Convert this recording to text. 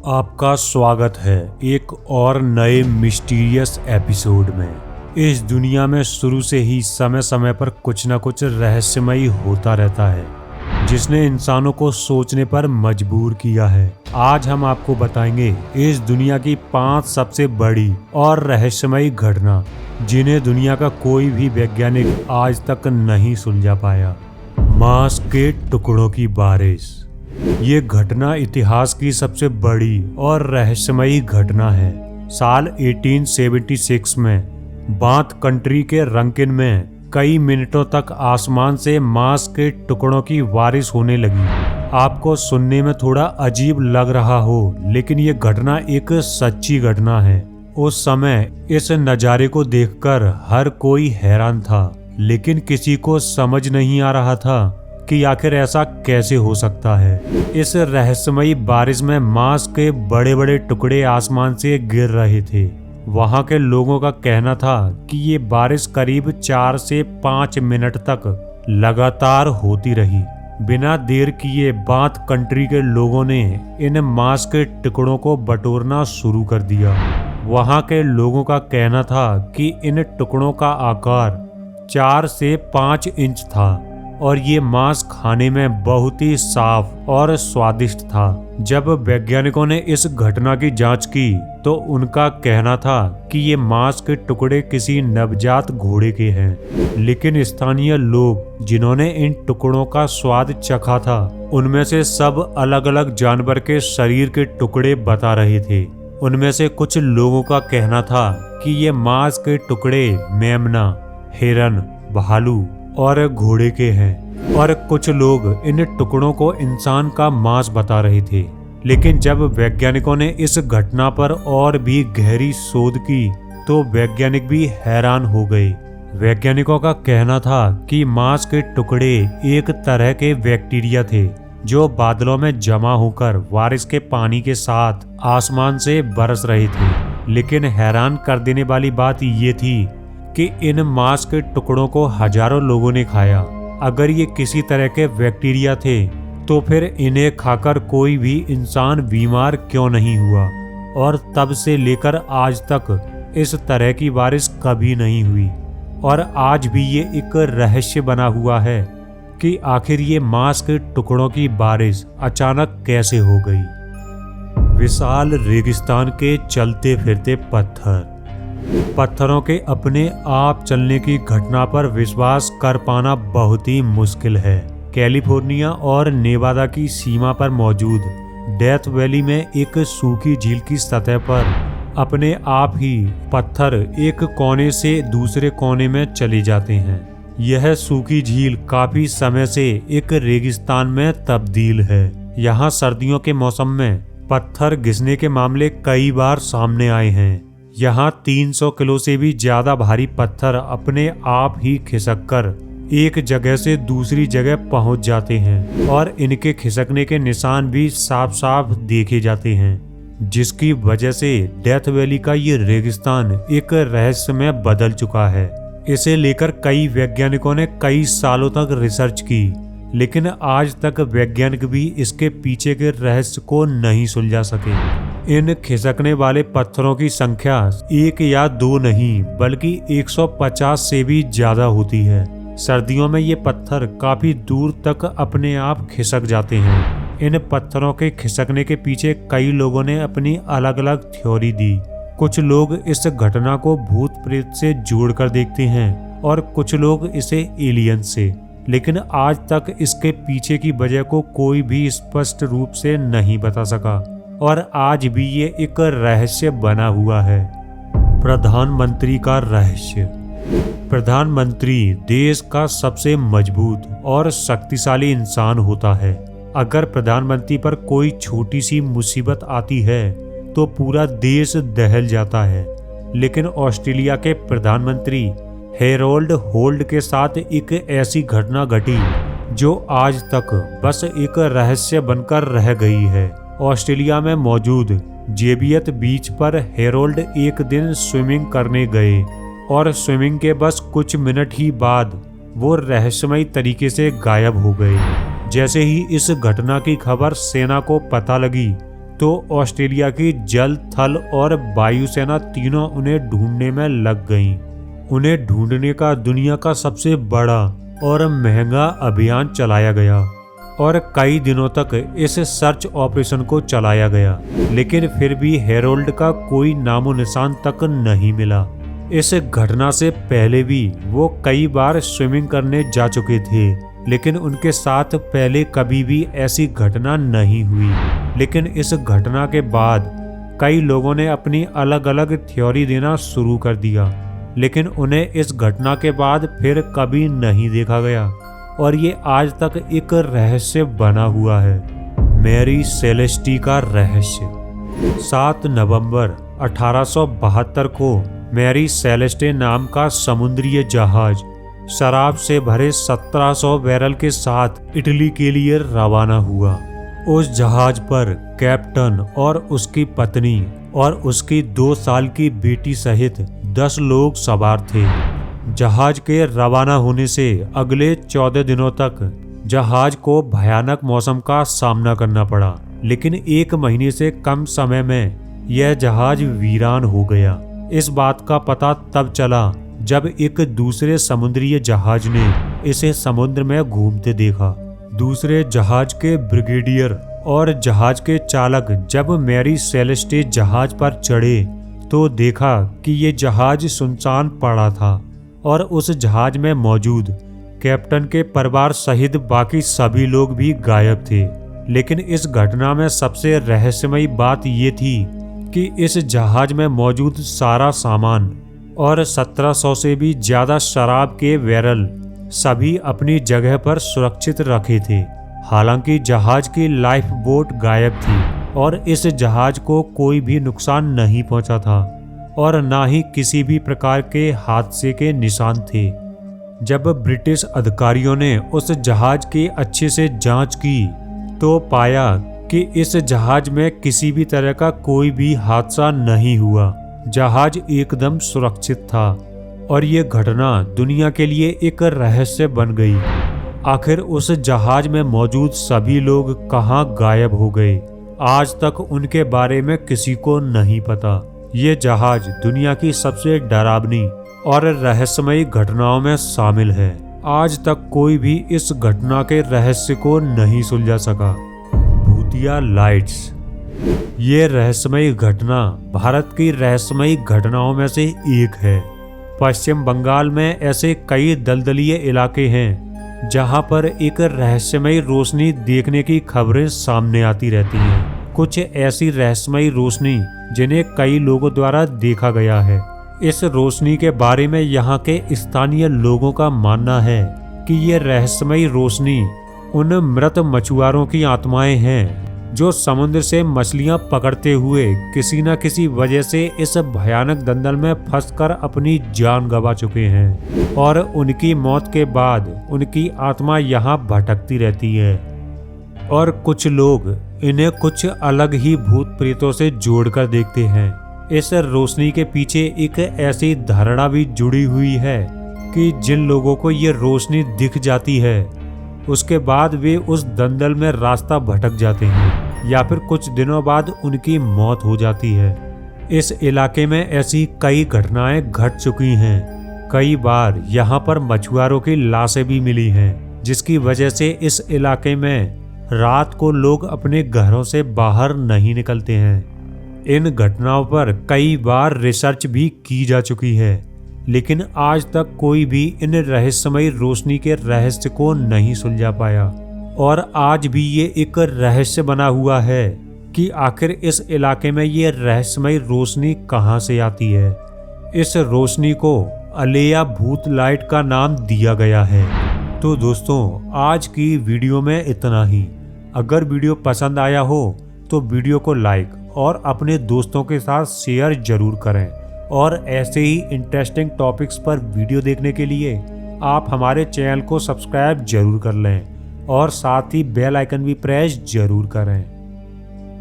आपका स्वागत है एक और नए मिस्टीरियस एपिसोड में। इस दुनिया में शुरू से ही समय समय पर कुछ न कुछ रहस्यमयी होता रहता है जिसने इंसानों को सोचने पर मजबूर किया है। आज हम आपको बताएंगे इस दुनिया की 5 सबसे बड़ी और रहस्यमयी घटना जिन्हें दुनिया का कोई भी वैज्ञानिक आज तक नहीं सुलझा पाया। मांस के टुकड़ों की बारिश। ये घटना इतिहास की सबसे बड़ी और रहस्यमयी घटना है। साल 1876 में बाथ कंट्री के रंकिन में कई मिनटों तक आसमान से मांस के टुकड़ों की बारिश होने लगी। आपको सुनने में थोड़ा अजीब लग रहा हो, लेकिन ये घटना एक सच्ची घटना है। उस समय इस नज़ारे को देखकर हर कोई हैरान था, लेकिन किसी को समझ नहीं आ रहा था कि आखिर ऐसा कैसे हो सकता है। इस रहस्यमयी बारिश में मांस के बड़े बड़े टुकड़े आसमान से गिर रहे थे। वहां के लोगों का कहना था कि ये बारिश करीब 4 से 5 मिनट तक लगातार होती रही। बिना देर किए बाथ कंट्री के लोगों ने इन मांस के टुकड़ों को बटोरना शुरू कर दिया। वहां के लोगों का कहना था कि इन टुकड़ों का आकार 4 से 5 इंच था और ये मांस खाने में बहुत ही साफ और स्वादिष्ट था। जब वैज्ञानिकों ने इस घटना की जांच की तो उनका कहना था कि ये मांस के टुकड़े किसी नवजात घोड़े के हैं, लेकिन स्थानीय लोग जिन्होंने इन टुकड़ों का स्वाद चखा था उनमें से सब अलग अलग जानवर के शरीर के टुकड़े बता रहे थे। उनमें से कुछ लोगों का कहना था कि ये मांस के टुकड़े मेमना, हिरन, भालू और घोड़े के हैं, और कुछ लोग इन टुकड़ों को इंसान का मांस बता रहे थे। लेकिन जब वैज्ञानिकों ने इस घटना पर और भी गहरी शोध की तो वैज्ञानिक भी हैरान हो गए। वैज्ञानिकों का कहना था कि मांस के टुकड़े एक तरह के बैक्टीरिया थे जो बादलों में जमा होकर बारिश के पानी के साथ आसमान से बरस रहे थे। लेकिन हैरान कर देने वाली बात ये थी कि इन मांस के टुकड़ों को हजारों लोगों ने खाया। अगर ये किसी तरह के बैक्टीरिया थे तो फिर इन्हें खाकर कोई भी इंसान बीमार क्यों नहीं हुआ, और तब से लेकर आज तक इस तरह की बारिश कभी नहीं हुई। और आज भी ये एक रहस्य बना हुआ है कि आखिर ये मांस के टुकड़ों की बारिश अचानक कैसे हो गई। विशाल रेगिस्तान के चलते फिरते पत्थरों के अपने आप चलने की घटना पर विश्वास कर पाना बहुत ही मुश्किल है। कैलिफोर्निया और नेवादा की सीमा पर मौजूद डेथ वैली में एक सूखी झील की सतह पर अपने आप ही पत्थर एक कोने से दूसरे कोने में चले जाते हैं। यह सूखी झील काफी समय से एक रेगिस्तान में तब्दील है। यहाँ सर्दियों के मौसम में पत्थर घिसने के मामले कई बार सामने आए हैं। यहाँ 300 किलो से भी ज्यादा भारी पत्थर अपने आप ही खिसककर एक जगह से दूसरी जगह पहुंच जाते हैं, और इनके खिसकने के निशान भी साफ साफ देखे जाते हैं, जिसकी वजह से डेथ वैली का ये रेगिस्तान एक रहस्य में बदल चुका है। इसे लेकर कई वैज्ञानिकों ने कई सालों तक रिसर्च की, लेकिन आज तक वैज्ञानिक भी इसके पीछे के रहस्य को नहीं सुलझा सके। इन खिसकने वाले पत्थरों की संख्या 1 या 2 नहीं बल्कि 150 से भी ज्यादा होती है। सर्दियों में ये पत्थर काफी दूर तक अपने आप खिसक जाते हैं। इन पत्थरों के खिसकने के पीछे कई लोगों ने अपनी अलग अलग थ्योरी दी। कुछ लोग इस घटना को भूत प्रेत से जोड़कर देखते हैं और कुछ लोग इसे एलियन से, लेकिन आज तक इसके पीछे की वजह को कोई भी स्पष्ट रूप से नहीं बता सका, और आज भी ये एक रहस्य बना हुआ है। प्रधानमंत्री का रहस्य। प्रधानमंत्री देश का सबसे मजबूत और शक्तिशाली इंसान होता है। अगर प्रधानमंत्री पर कोई छोटी सी मुसीबत आती है तो पूरा देश दहल जाता है। लेकिन ऑस्ट्रेलिया के प्रधानमंत्री हेरोल्ड होल्ड के साथ एक ऐसी घटना घटी जो आज तक बस एक रहस्य बनकर रह गई है। ऑस्ट्रेलिया में मौजूद जेबियत बीच पर हेरोल्ड एक दिन स्विमिंग करने गए, और स्विमिंग के बस कुछ मिनट ही बाद वो रहस्यमयी तरीके से गायब हो गए। जैसे ही इस घटना की खबर सेना को पता लगी तो ऑस्ट्रेलिया की जल, थल और वायुसेना तीनों उन्हें ढूंढने में लग गईं। उन्हें ढूंढने का दुनिया का सबसे बड़ा और महंगा अभियान चलाया गया और कई दिनों तक इस सर्च ऑपरेशन को चलाया गया, लेकिन फिर भी हैरोल्ड का कोई नामो निशान तक नहीं मिला। इस घटना से पहले भी वो कई बार स्विमिंग करने जा चुके थे, लेकिन उनके साथ पहले कभी भी ऐसी घटना नहीं हुई। लेकिन इस घटना के बाद कई लोगों ने अपनी अलग अलग थ्योरी देना शुरू कर दिया, लेकिन उन्हें इस घटना के बाद फिर कभी नहीं देखा गया और ये आज तक एक रहस्य बना हुआ है। मैरी सेलेस्टी का रहस्य। 7 नवंबर 1872 को मैरी सेलेस्टे नाम का समुद्री जहाज शराब से भरे 1700 बैरल के साथ इटली के लिए रवाना हुआ। उस जहाज पर कैप्टन और उसकी पत्नी और उसकी 2 साल की बेटी सहित 10 लोग सवार थे। जहाज के रवाना होने से अगले 14 दिनों तक जहाज को भयानक मौसम का सामना करना पड़ा, लेकिन 1 महीने से कम समय में यह जहाज वीरान हो गया। इस बात का पता तब चला जब एक दूसरे समुद्री जहाज ने इसे समुद्र में घूमते देखा। दूसरे जहाज के ब्रिगेडियर और जहाज के चालक जब मैरी सेलेस्टे जहाज पर चढ़े तो देखा कि ये जहाज सुनसान पड़ा था और उस जहाज में मौजूद कैप्टन के परिवार सहित बाकी सभी लोग भी गायब थे। लेकिन इस घटना में सबसे रहस्यमयी बात ये थी कि इस जहाज में मौजूद सारा सामान और 1700 से भी ज्यादा शराब के बैरल सभी अपनी जगह पर सुरक्षित रखे थे। हालांकि जहाज की लाइफ बोट गायब थी और इस जहाज को कोई भी नुकसान नहीं पहुंचा था और ना ही किसी भी प्रकार के हादसे के निशान थे। जब ब्रिटिश अधिकारियों ने उस जहाज की अच्छे से जांच की तो पाया कि इस जहाज में किसी भी तरह का कोई भी हादसा नहीं हुआ। जहाज एकदम सुरक्षित था और ये घटना दुनिया के लिए एक रहस्य बन गई। आखिर उस जहाज में मौजूद सभी लोग कहां गायब हो गए, आज तक उनके बारे में किसी को नहीं पता। ये जहाज दुनिया की सबसे डरावनी और रहस्यमयी घटनाओं में शामिल है। आज तक कोई भी इस घटना के रहस्य को नहीं सुलझा सका। भूतिया लाइट्स। ये रहस्यमयी घटना भारत की रहस्यमयी घटनाओं में से एक है। पश्चिम बंगाल में ऐसे कई दलदलीय इलाके हैं जहां पर एक रहस्यमयी रोशनी देखने की खबरें सामने आती रहती हैं। कुछ ऐसी रहस्यमयी रोशनी जिन्हें कई लोगों द्वारा देखा गया है। इस रोशनी के बारे में यहाँ के स्थानीय लोगों का मानना है कि ये रहस्यमयी रोशनी उन मृत मछुआरों की आत्माएं हैं जो समुद्र से मछलियां पकड़ते हुए किसी न किसी वजह से इस भयानक दलदल में फंसकर अपनी जान गंवा चुके हैं और उनकी मौत के बाद उनकी आत्मा यहाँ भटकती रहती है। और कुछ लोग इन्हें कुछ अलग ही भूत प्रेतों से जोड़कर देखते हैं। इस रोशनी के पीछे एक ऐसी धारणा भी जुड़ी हुई है कि जिन लोगों को ये रोशनी दिख जाती है उसके बाद वे उस दलदल में रास्ता भटक जाते हैं या फिर कुछ दिनों बाद उनकी मौत हो जाती है। इस इलाके में ऐसी कई घटनाएं घट चुकी हैं। कई बार यहाँ पर मछुआरों की लाशें भी मिली हैं, जिसकी वजह से इस इलाके में रात को लोग अपने घरों से बाहर नहीं निकलते हैं। इन घटनाओं पर कई बार रिसर्च भी की जा चुकी है, लेकिन आज तक कोई भी इन रहस्यमयी रोशनी के रहस्य को नहीं सुलझा पाया और आज भी ये एक रहस्य बना हुआ है कि आखिर इस इलाके में ये रहस्यमयी रोशनी कहाँ से आती है। इस रोशनी को अलेया भूत लाइट का नाम दिया गया है। तो दोस्तों, आज की वीडियो में इतना ही। अगर वीडियो पसंद आया हो तो वीडियो को लाइक और अपने दोस्तों के साथ शेयर जरूर करें और ऐसे ही इंटरेस्टिंग टॉपिक्स पर वीडियो देखने के लिए आप हमारे चैनल को सब्सक्राइब जरूर कर लें और साथ ही बेल आइकन भी प्रेस जरूर करें।